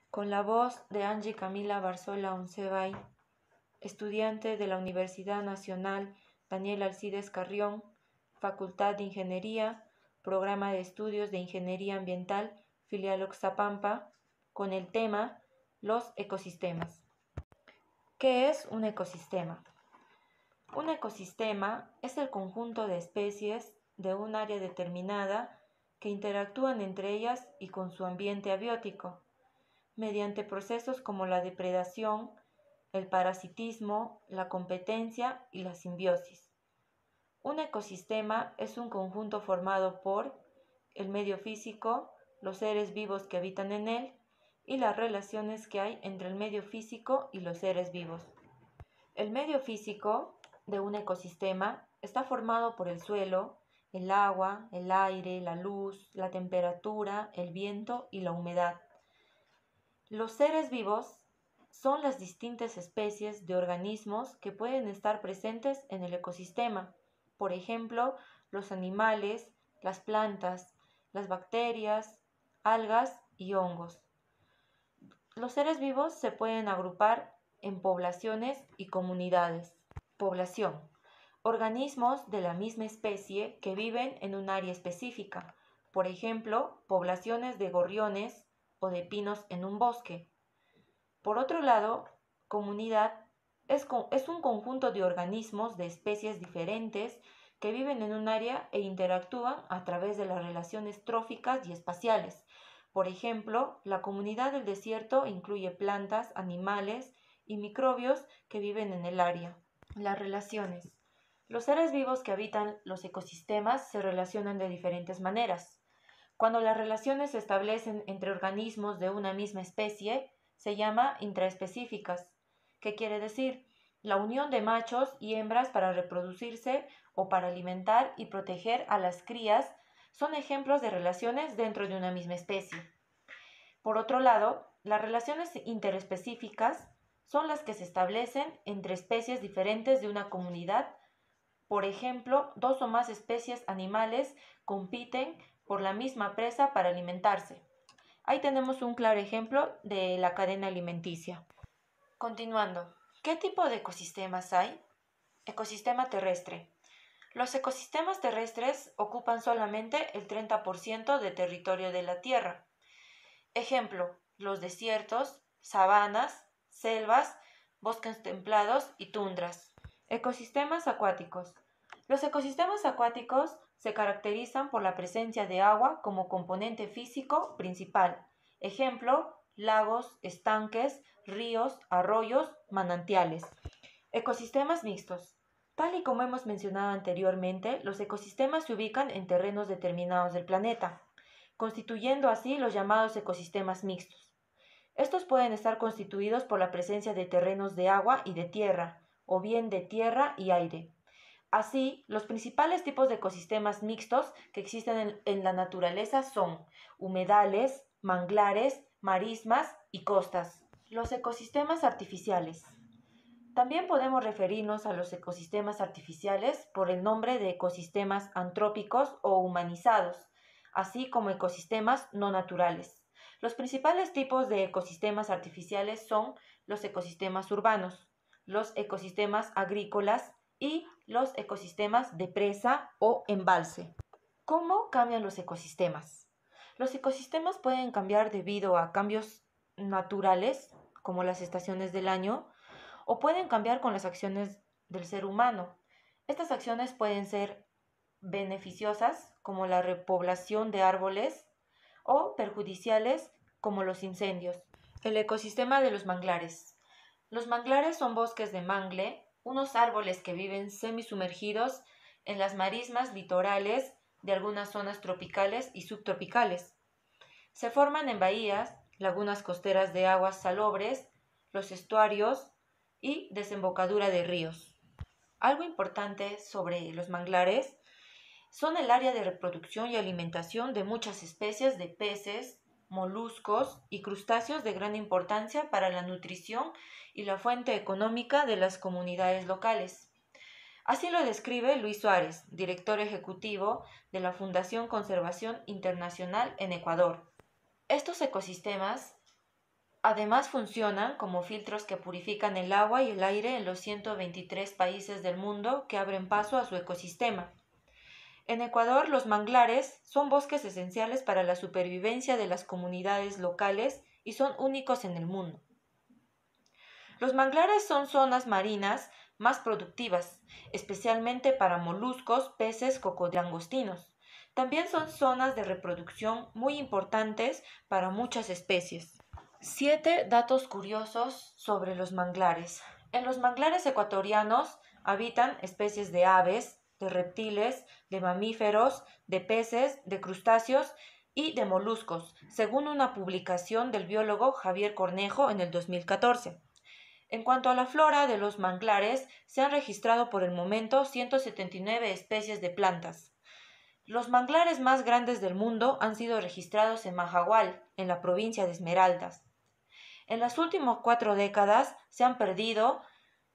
con la voz de Angie Camila Barzola Oncebay, estudiante de la Universidad Nacional Daniel Alcides Carrión, Facultad de Ingeniería, Programa de Estudios de Ingeniería Ambiental, Filial Oxapampa, con el tema Los ecosistemas. ¿Qué es un ecosistema? Un ecosistema es el conjunto de especies de un área determinada que interactúan entre ellas y con su ambiente abiótico, mediante procesos como la depredación, el parasitismo, la competencia y la simbiosis. Un ecosistema es un conjunto formado por el medio físico, los seres vivos que habitan en él y las relaciones que hay entre el medio físico y los seres vivos. El medio físico de un ecosistema está formado por el suelo, el agua, el aire, la luz, la temperatura, el viento y la humedad. Los seres vivos son las distintas especies de organismos que pueden estar presentes en el ecosistema. Por ejemplo, los animales, las plantas, las bacterias, algas y hongos. Los seres vivos se pueden agrupar en poblaciones y comunidades. Población. Organismos de la misma especie que viven en un área específica. Por ejemplo, poblaciones de gorriones o de pinos en un bosque. Por otro lado, comunidad es un conjunto de organismos de especies diferentes que viven en un área e interactúan a través de las relaciones tróficas y espaciales. Por ejemplo, la comunidad del desierto incluye plantas, animales y microbios que viven en el área. Las relaciones. Los seres vivos que habitan los ecosistemas se relacionan de diferentes maneras. Cuando las relaciones se establecen entre organismos de una misma especie, se llama intraespecíficas, que quiere decir la unión de machos y hembras para reproducirse o para alimentar y proteger a las crías son ejemplos de relaciones dentro de una misma especie. Por otro lado, las relaciones interespecíficas son las que se establecen entre especies diferentes de una comunidad. Por ejemplo, dos o más especies animales compiten por la misma presa para alimentarse. Ahí tenemos un claro ejemplo de la cadena alimenticia. Continuando, ¿qué tipo de ecosistemas hay? Ecosistema terrestre. Los ecosistemas terrestres ocupan solamente el 30% de territorio de la Tierra. Ejemplo, los desiertos, sabanas, selvas, bosques templados y tundras. Ecosistemas acuáticos. Los ecosistemas acuáticos se caracterizan por la presencia de agua como componente físico principal. Ejemplo, lagos, estanques, ríos, arroyos, manantiales. Ecosistemas mixtos. Tal y como hemos mencionado anteriormente, los ecosistemas se ubican en terrenos determinados del planeta, constituyendo así los llamados ecosistemas mixtos. Estos pueden estar constituidos por la presencia de terrenos de agua y de tierra, o bien de tierra y aire. Así, los principales tipos de ecosistemas mixtos que existen en la naturaleza son humedales, manglares, marismas y costas. Los ecosistemas artificiales. También podemos referirnos a los ecosistemas artificiales por el nombre de ecosistemas antrópicos o humanizados, así como ecosistemas no naturales. Los principales tipos de ecosistemas artificiales son los ecosistemas urbanos, los ecosistemas agrícolas y los ecosistemas de presa o embalse. ¿Cómo cambian los ecosistemas? Los ecosistemas pueden cambiar debido a cambios naturales, como las estaciones del año, o pueden cambiar con las acciones del ser humano. Estas acciones pueden ser beneficiosas, como la repoblación de árboles, o perjudiciales, como los incendios. El ecosistema de los manglares. Los manglares son bosques de mangle, unos árboles que viven semisumergidos en las marismas litorales de algunas zonas tropicales y subtropicales. Se forman en bahías, lagunas costeras de aguas salobres, los estuarios y desembocadura de ríos. Algo importante sobre los manglares son el área de reproducción y alimentación de muchas especies de peces, moluscos y crustáceos de gran importancia para la nutrición y la fuente económica de las comunidades locales. Así lo describe Luis Suárez, director ejecutivo de la Fundación Conservación Internacional en Ecuador. Estos ecosistemas Además funcionan como filtros que purifican el agua y el aire en los 123 países del mundo que abren paso a su ecosistema. En Ecuador, los manglares son bosques esenciales para la supervivencia de las comunidades locales y son únicos en el mundo. Los manglares son zonas marinas más productivas, especialmente para moluscos, peces, cocodrilangostinos. También son zonas de reproducción muy importantes para muchas especies. 7 datos curiosos sobre los manglares. En los manglares ecuatorianos habitan especies de aves, de reptiles, de mamíferos, de peces, de crustáceos y de moluscos, según una publicación del biólogo Javier Cornejo en el 2014. En cuanto a la flora de los manglares, se han registrado por el momento 179 especies de plantas. Los manglares más grandes del mundo han sido registrados en Majagual, en la provincia de Esmeraldas. En las últimas 4 décadas se han perdido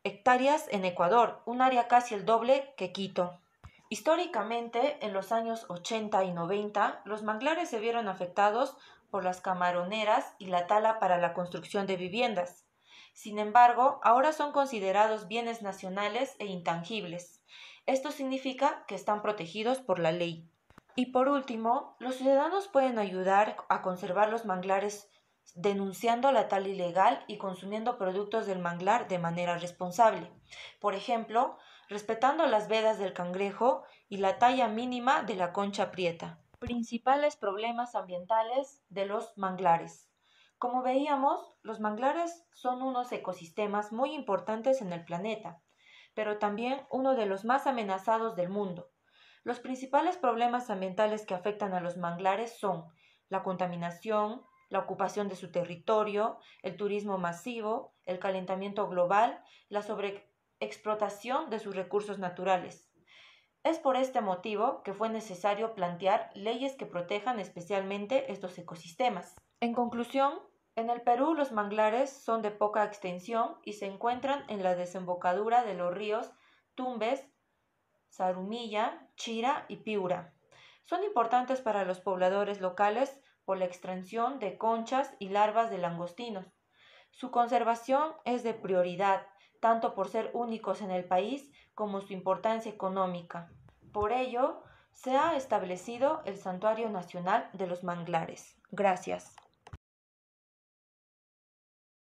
hectáreas en Ecuador, un área casi el doble que Quito. Históricamente, en los años 80 y 90, los manglares se vieron afectados por las camaroneras y la tala para la construcción de viviendas. Sin embargo, ahora son considerados bienes nacionales e intangibles. Esto significa que están protegidos por la ley. Y por último, los ciudadanos pueden ayudar a conservar los manglares denunciando la tala ilegal y consumiendo productos del manglar de manera responsable. Por ejemplo, respetando las vedas del cangrejo y la talla mínima de la concha prieta. Principales problemas ambientales de los manglares. Como veíamos, los manglares son unos ecosistemas muy importantes en el planeta, pero también uno de los más amenazados del mundo. Los principales problemas ambientales que afectan a los manglares son la contaminación, la ocupación de su territorio, el turismo masivo, el calentamiento global, la sobreexplotación de sus recursos naturales. Es por este motivo que fue necesario plantear leyes que protejan especialmente estos ecosistemas. En conclusión, en el Perú los manglares son de poca extensión y se encuentran en la desembocadura de los ríos Tumbes, Zarumilla, Chira y Piura. Son importantes para los pobladores locales por la extracción de conchas y larvas de langostinos. Su conservación es de prioridad, tanto por ser únicos en el país como su importancia económica. Por ello, se ha establecido el Santuario Nacional de los Manglares. Gracias.